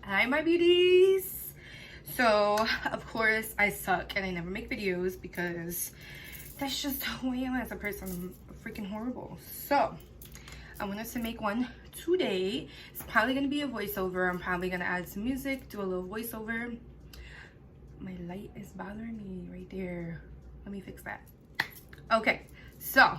Hi my beauties. So of course I suck and I never make videos because that's just who I am as a person. I'm freaking horrible. So I wanted to make one today. It's probably gonna be a voiceover. I'm probably gonna add some music, do a little voiceover. My light is bothering me right there. Let me fix that. Okay, so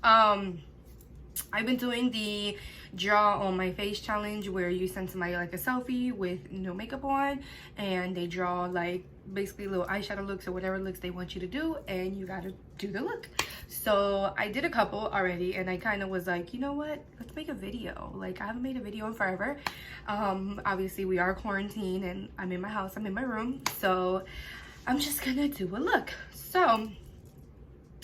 I've been doing the draw on my face challenge where you send somebody like a selfie with no makeup on and they draw like basically little eyeshadow looks or whatever looks they want you to do, and you gotta do the look. So I did a couple already and I kind of was like, you know what, let's make a video. Like, I haven't made a video in forever. Obviously we are quarantined and I'm in my house, I'm in my room, so I'm just gonna do a look. So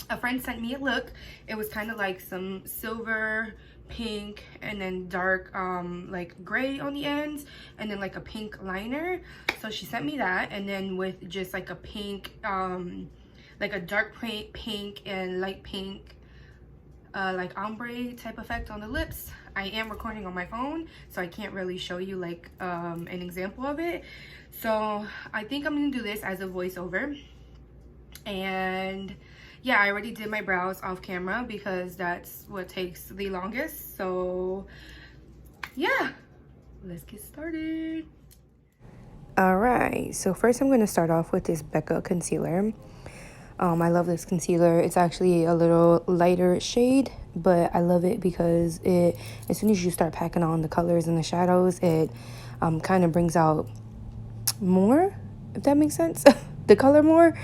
a friend sent me a look. It was kind of like some silver, pink, and then dark like gray on the ends, and then like a pink liner. So she sent me that, and then with just like a pink like a dark pink and light pink like ombre type effect on the lips. I am recording on my phone, so I can't really show you like an example of it. So I think I'm gonna do this as a voiceover. And yeah, I already did my brows off camera because that's what takes the longest. So yeah, let's get started. All right, so first I'm going to start off with this Becca concealer. I love this concealer. It's actually a little lighter shade, but I love it because it, as soon as you start packing on the colors and the shadows, it kind of brings out more, if that makes sense, the color more.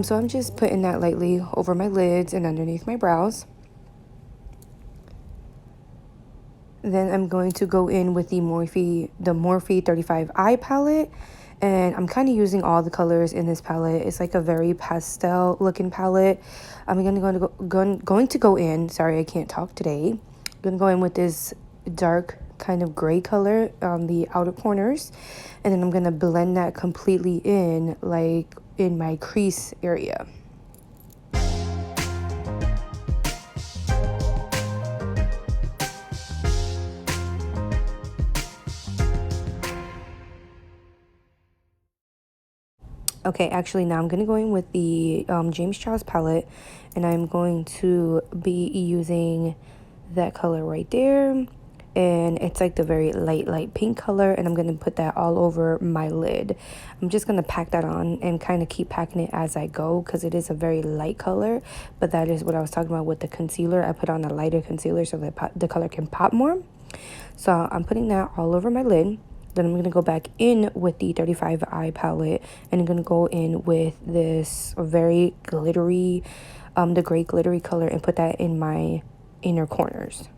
So I'm just putting that lightly over my lids and underneath my brows. Then I'm going to go in with the Morphe 35 eye palette, and I'm kind of using all the colors in this palette. It's like a very pastel looking palette. I'm going to go in, sorry, I can't talk today. I'm going to go in with this dark kind of gray color on the outer corners, and then I'm going to blend that completely in, like in my crease area. Okay, actually now I'm going to go in with the James Charles palette, and I'm going to be using that color right there. And it's like the very light pink color, and I'm going to put that all over my lid. I'm just going to pack that on and kind of keep packing it as I go because it is a very light color, but that is what I was talking about with the concealer. I put on a lighter concealer so that the color can pop more. So I'm putting that all over my lid. Then I'm going to go back in with the 35 eye palette, and I'm going to go in with this very glittery, the gray glittery color, and put that in my inner corners.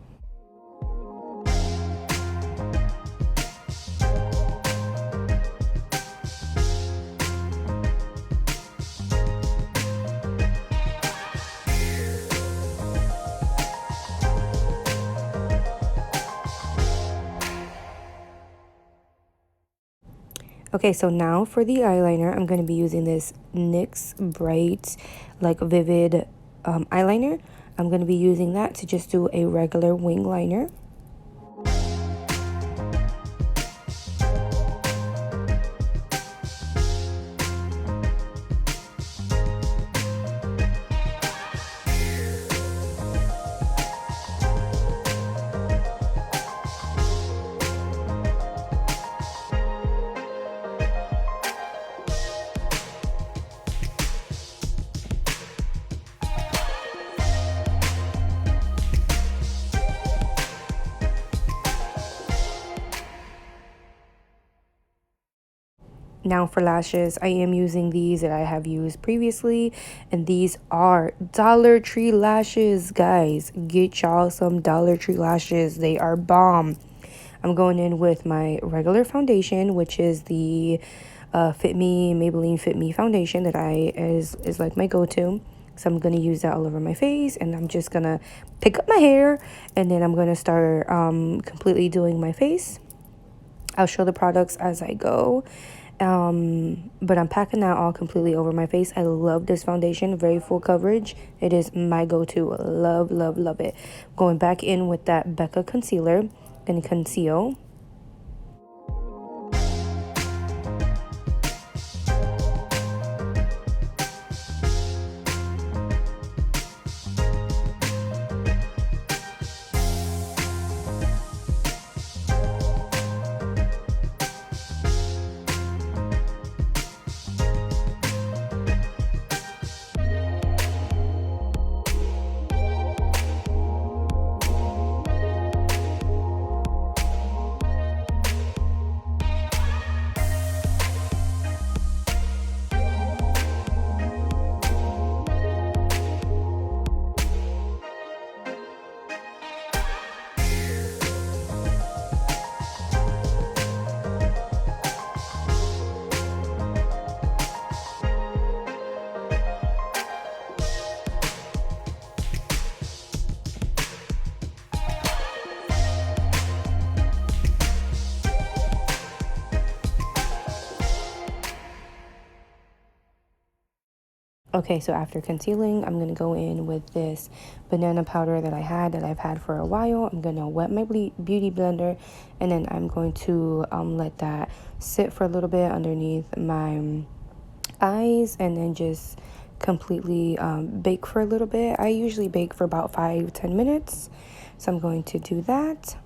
Okay, so now for the eyeliner, I'm going to be using this NYX Bright, like vivid eyeliner. I'm going to be using that to just do a regular wing liner. Now for lashes, I am using these that I have used previously, and these are Dollar Tree lashes, guys. Get y'all some Dollar Tree lashes. They are bomb. I'm going in with my regular foundation, which is the Maybelline Fit Me foundation that is like my go-to. So I'm going to use that all over my face, and I'm just going to pick up my hair, and then I'm going to start completely doing my face. I'll show the products as I go. But I'm packing that all completely over my face. I love this foundation, very full coverage. It is my go-to. Love it. Going back in with that Becca concealer, gonna conceal. Okay, so after concealing, I'm going to go in with this banana powder that I've had for a while. I'm going to wet my beauty blender, and then I'm going to let that sit for a little bit underneath my eyes, and then just completely bake for a little bit. I usually bake for about 5-10 minutes, so I'm going to do that.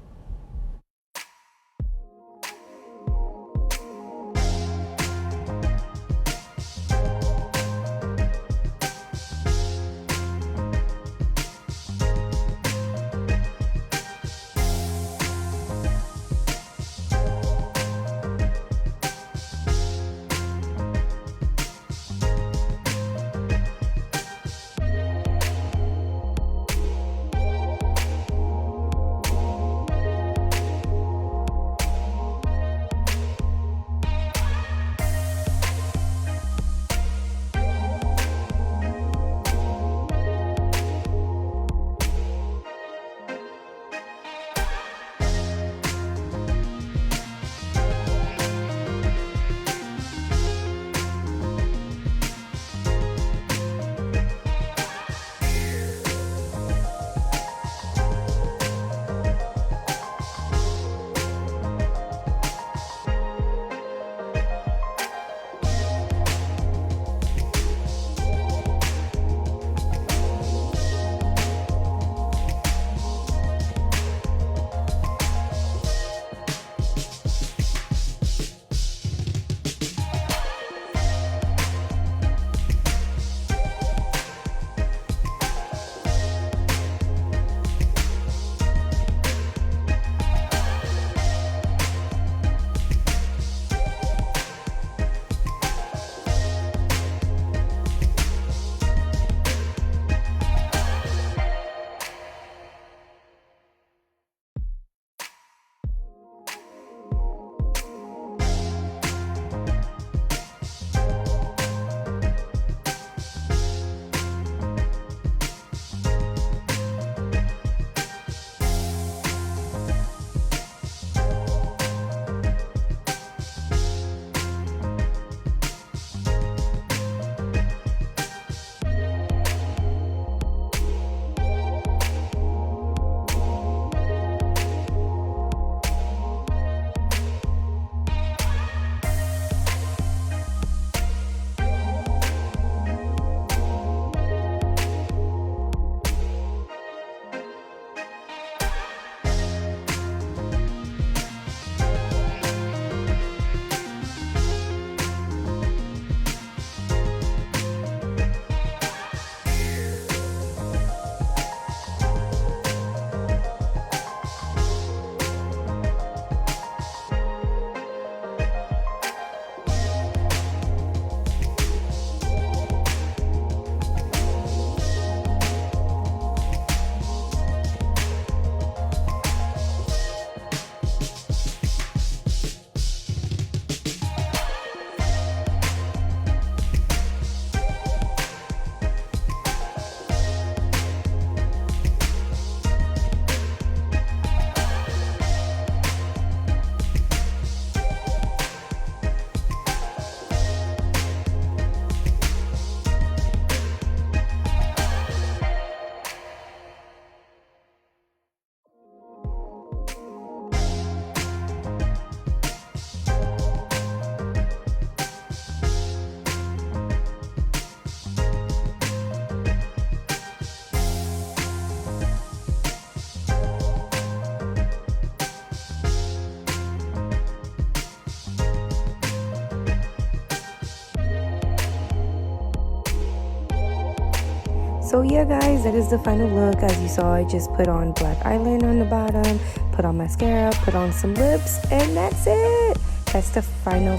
So yeah guys, that is the final look. As you saw, I just put on black eyeliner on the bottom, put on mascara, put on some lips, and that's it. That's the final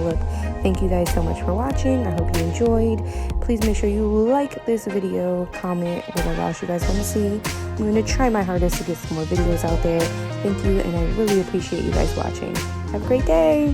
look. Thank you guys so much for watching. I hope you enjoyed. Please make sure you like this video, comment whatever else you guys want to see. I'm going to try my hardest to get some more videos out there. Thank you, and I really appreciate you guys watching. Have a great day.